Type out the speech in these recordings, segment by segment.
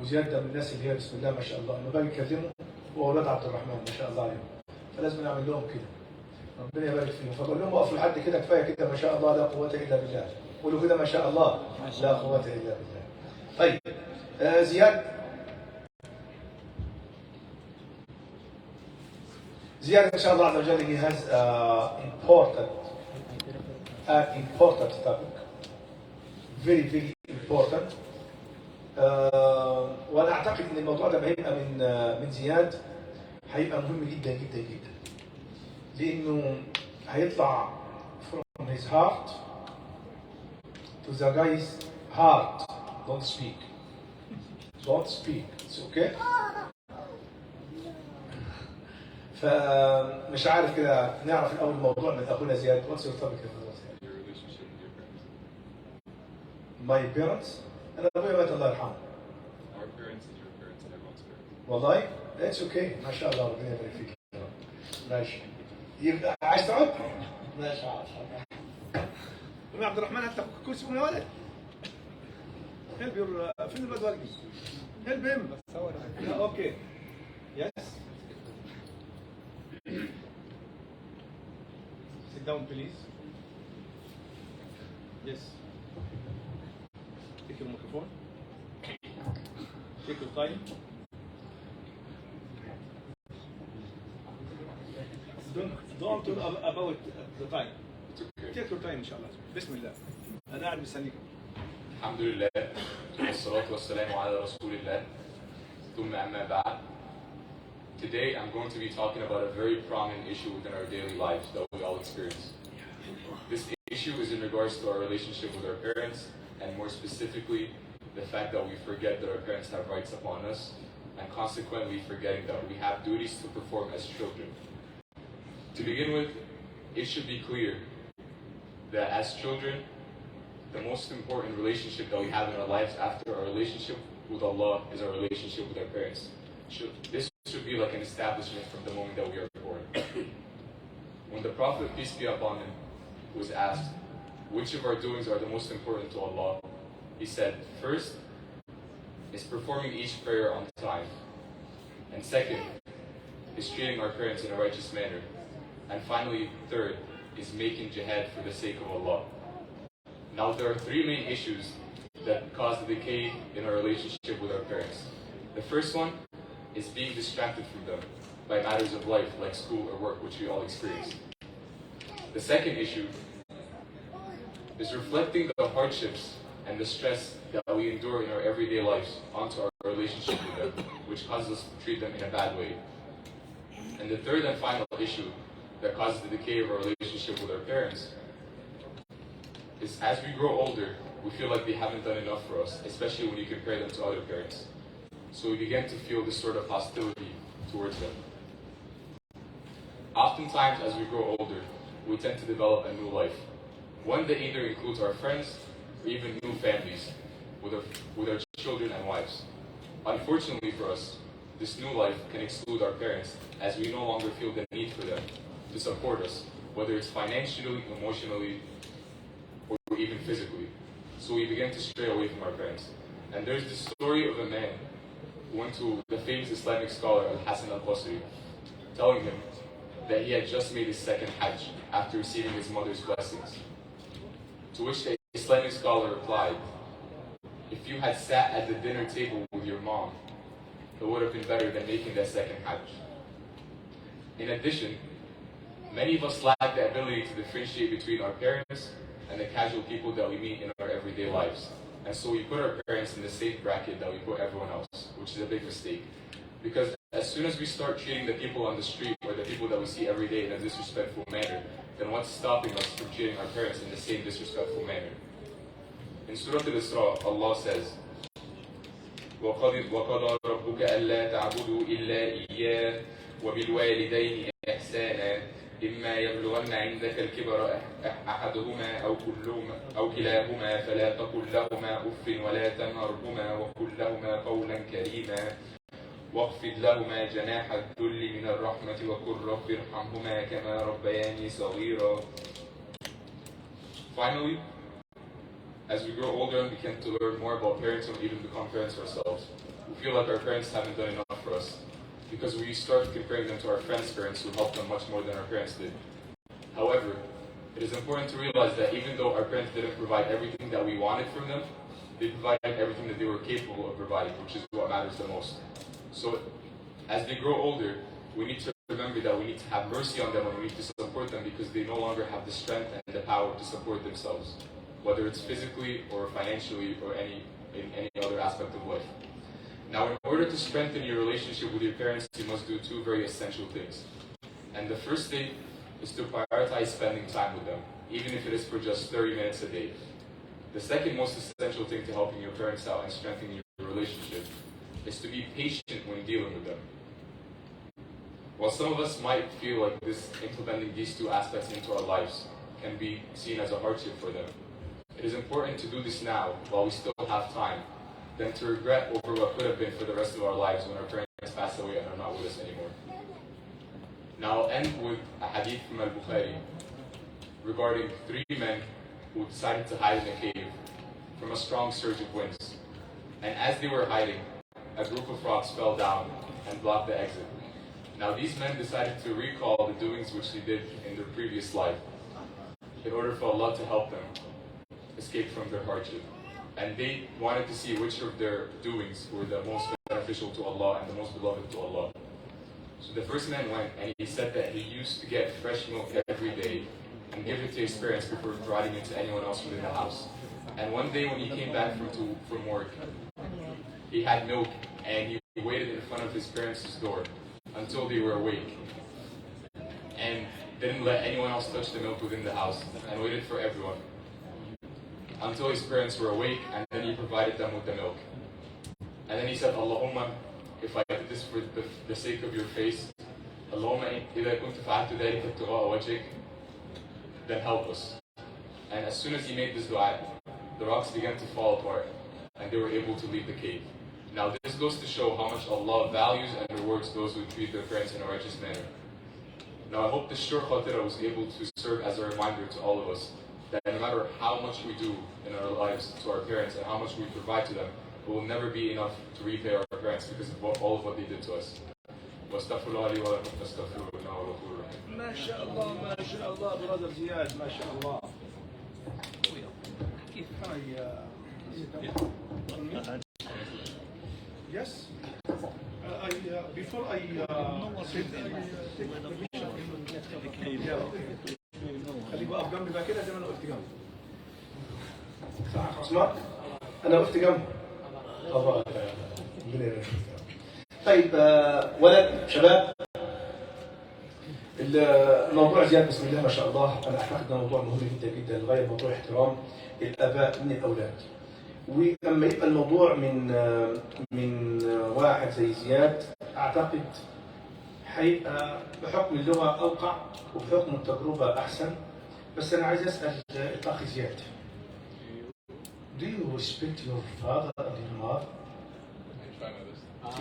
وزياد ده من الناس اللي هي بسم الله ما شاء الله، انه باقي يكلموا واولاد عبد الرحمن ما شاء الله عليهم، فلازم نعمل لهم كده. ربنا يبارك فيهم، فبقول لهم وقفوا لحد كده كفايه كده ما شاء الله لا قوه الا بالله. قولوا كده ما شاء الله لا قوه الا بالله. طيب زياد ان شاء الله عز وجل he has important topic, very important. وانا اعتقد ان الموضوع ده هيبقى من زياد هيبقى مهم جدا، لانه هيطلع from his heart to the guy's heart. Don't speak, it's okay. فمش عارف كده نعرف الاول الموضوع من اخونا زياد. What's your topic يا اخونا زياد؟ Your relationship with your parents. My parents. انا ابويا مات الله يرحمه. Our parents and your parents and everyone's parents. والله اتس اوكي ما شاء الله ربنا يبارك فيك. ماشي. يبقى عايز تقعد؟ ماشي عايز. يا عبد الرحمن انت كرسي يا ولد. هلب يور فين الواد والدي؟ هلب هيم. اوكي. يس. Sit down, please. Yes. Take your microphone. Take your time. Don't talk about the time. Take your time إن شاء الله. بسم الله. أنا قاعد مستنيكم. الحمد لله والصلاة والسلام على رسول الله. ثم أما بعد. Today I'm going to be talking about a very prominent issue within our daily lives that we all experience. This issue is in regards to our relationship with our parents, and more specifically, the fact that we forget that our parents have rights upon us, and consequently forgetting that we have duties to perform as children. To begin with, it should be clear that as children, the most important relationship that we have in our lives after our relationship with Allah is our relationship with our parents. This should be like an establishment from the moment that we are born. When the Prophet, peace be upon him, was asked, which of our doings are the most important to Allah? He said, first is performing each prayer on time. And second is treating our parents in a righteous manner. And finally, third is making jihad for the sake of Allah. Now there are three main issues that cause the decay in our relationship with our parents. The first one is being distracted from them by matters of life like school or work, which we all experience. The second issue is reflecting the hardships and the stress that we endure in our everyday lives onto our relationship with them, which causes us to treat them in a bad way. And the third and final issue that causes the decay of our relationship with our parents is as we grow older, we feel like they haven't done enough for us, especially when you compare them to other parents. So we begin to feel this sort of hostility towards them. Oftentimes, as we grow older, we tend to develop a new life. One that either includes our friends or even new families with our children and wives. Unfortunately for us, this new life can exclude our parents as we no longer feel the need for them to support us, whether it's financially, emotionally, or even physically. So we begin to stray away from our parents. And there's the story of a man who went to the famous Islamic scholar Al-Hasan al-Basri, telling him that he had just made his second Hajj after receiving his mother's blessings. To which the Islamic scholar replied, if you had sat at the dinner table with your mom, it would have been better than making that second Hajj. In addition, many of us lack the ability to differentiate between our parents and the casual people that we meet in our everyday lives. And so we put our parents in the same bracket that we put everyone else, which is a big mistake. Because as soon as we start treating the people on the street or the people that we see every day in a disrespectful manner, then what's stopping us from treating our parents in the same disrespectful manner? In Surah Al-Isra, Allah says, وَقَضَى رَبُّكَ أَلَّا تَعْبُدُوا إِلَّا إِيَّاهُ وَبِالْوَالِدَيْنِ إِحْسَانًا إِمَّا يَبْلُغَنَّ عِندَكَ الْكِبَرَ أَحَدُهُمَا أَوْ كِلَاهُمَا فَلَا تَقُل لَّهُمَا أُفٍّ وَلَا تَنْهَرْهُمَا وَقُل لَّهُمَا قَوْلًا كَرِيمًا واخفض لهما جناح الذل من الرحمة وقل رب ارحمهما كما ربياني صغيرا. Finally, As we grow older and begin to learn more about parenting and even become parents ourselves, we feel like our parents haven't done enough for us because we start comparing them to our friends' parents who helped them much more than our parents did. However, it is important to realize that even though our parents didn't provide everything that we wanted from them, they provided everything that they were capable of providing, which is what matters the most. So, as they grow older, we need to remember that we need to have mercy on them and we need to support them because they no longer have the strength and the power to support themselves, whether it's physically or financially or in any other aspect of life. Now, in order to strengthen your relationship with your parents, you must do two very essential things. And the first thing is to prioritize spending time with them, even if it is for just 30 minutes a day. The second most essential thing to helping your parents out and strengthening your relationship is to be patient when dealing with them. While some of us might feel like implementing these two aspects into our lives can be seen as a hardship for them, it is important to do this now while we still have time than to regret over what could have been for the rest of our lives when our parents pass away and are not with us anymore. Now I'll end with a hadith from al-Bukhari regarding three men who decided to hide in a cave from a strong surge of winds. And as they were hiding, a group of rocks fell down and blocked the exit. Now these men decided to recall the doings which they did in their previous life in order for Allah to help them escape from their hardship. And they wanted to see which of their doings were the most beneficial to Allah and the most beloved to Allah. So the first man went and he said that he used to get fresh milk every day and give it to his parents before providing it to anyone else within the house. And one day when he came back from work, he had milk and he waited in front of his parents' door until they were awake. And didn't let anyone else touch the milk within the house and waited for everyone until his parents were awake, and then he provided them with the milk. And then he said, Allahumma, if I did this for the sake of your face, Allahumma إذا كنت فعلت ذلك ابتغاء وجهك, then help us. And as soon as he made this dua, the rocks began to fall apart and they were able to leave the cave. Now this goes to show how much Allah values and rewards those who treat their parents in a righteous manner. Now I hope this short Khatira was able to serve as a reminder to all of us that no matter how much we do in our lives to our parents and how much we provide to them, it will never be enough to repay our parents because of all of what they did to us. واستغفر الله لي ولكم فاستغفروه انه هو الغفور الرحيم. ما شاء الله ما شاء الله برادر زياد ما شاء الله. كيف Yes. Before I said خليك واقف جنبي بقى كده زي ما انا وقفت جنبي. صح اسمع؟ انا وقفت جنبي. طيب ولد شباب الموضوع زياد بسم الله ما شاء الله انا اعتقد انه موضوع مهم جدا جدا لغايه موضوع احترام الاباء من الاولاد. ولما يبقى الموضوع من واحد زي زياد اعتقد هيبقى بحكم اللغه اوقع وبحكم التجربه احسن. بس انا عايز اسال الاخ زياد. Do you respect your father and your mother?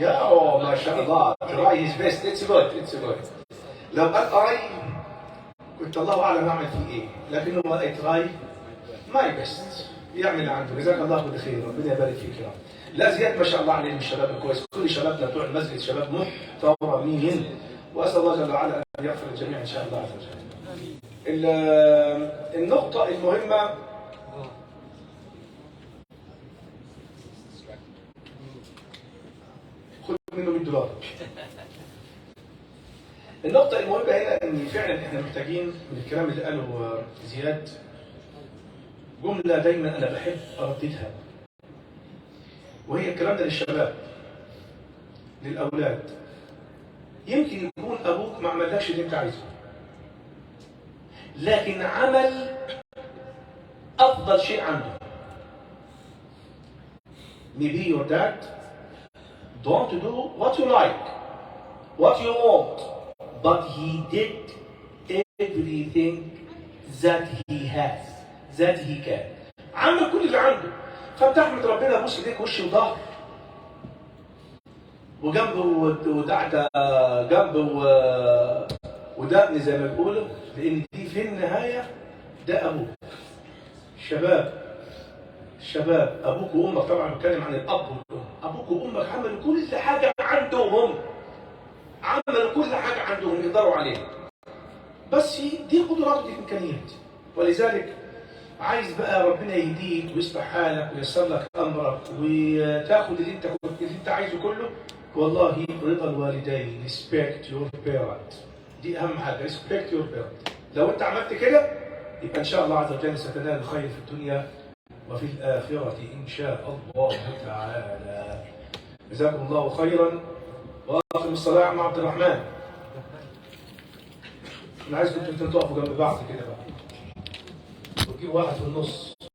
Yeah, oh ما شاء الله try his best. It's good. لو قال أراي كنت الله أعلم أعمل فيه إيه، لكنه ما تراي ماي بيست يعمل اللي عنده. جزاك الله كل خير ربنا يبارك فيك يا رب. لا زياد ما شاء الله عليه من الشباب الكويس، كل شبابنا بتوع المسجد شباب محترمين وأسأل الله جل وعلا أن يغفر الجميع إن شاء الله عز وجل. النقطة المهمة خذ منه $100. النقطة المهمة هنا إن فعلا إحنا محتاجين من الكلام اللي قاله زياد جملة دايما أنا بحب أرددها، وهي الكلام ده للشباب للأولاد. يمكن يكون أبوك ما عملكش اللي أنت عايزه، لكن عمل أفضل شيء عنده. Maybe your dad don't do what you like, what you want, but he did everything that he has, that he can. عمل كل اللي عنده، فانت احمد ربنا بوس ايديك وش وظهر وجنب وتحت جنب ودقن زي ما بيقولوا، لان دي في النهايه ده ابوك. شباب الشباب، ابوك وامك، طبعا بتكلم عن الاب والام، ابوك وامك عملوا كل حاجه عندهم، عملوا كل حاجه عندهم يقدروا عليها، بس دي قدرات ودي امكانيات. ولذلك عايز بقى ربنا يهديك ويصلح حالك وييسر لك امرك وتاخد اللي انت عايزه كله. والله رضا الوالدين، respect your parent، دي اهم حاجه، respect your parent. لو انت عملت كده يبقى ان شاء الله عز وجل ستنال الخير في الدنيا وفي الاخره ان شاء الله تعالى. جزاكم الله خيرا. واقم الصلاه مع عبد الرحمن. انا عايزكم انتوا تقفوا جنب بعض كده بقى، وتجيب واحد في النص.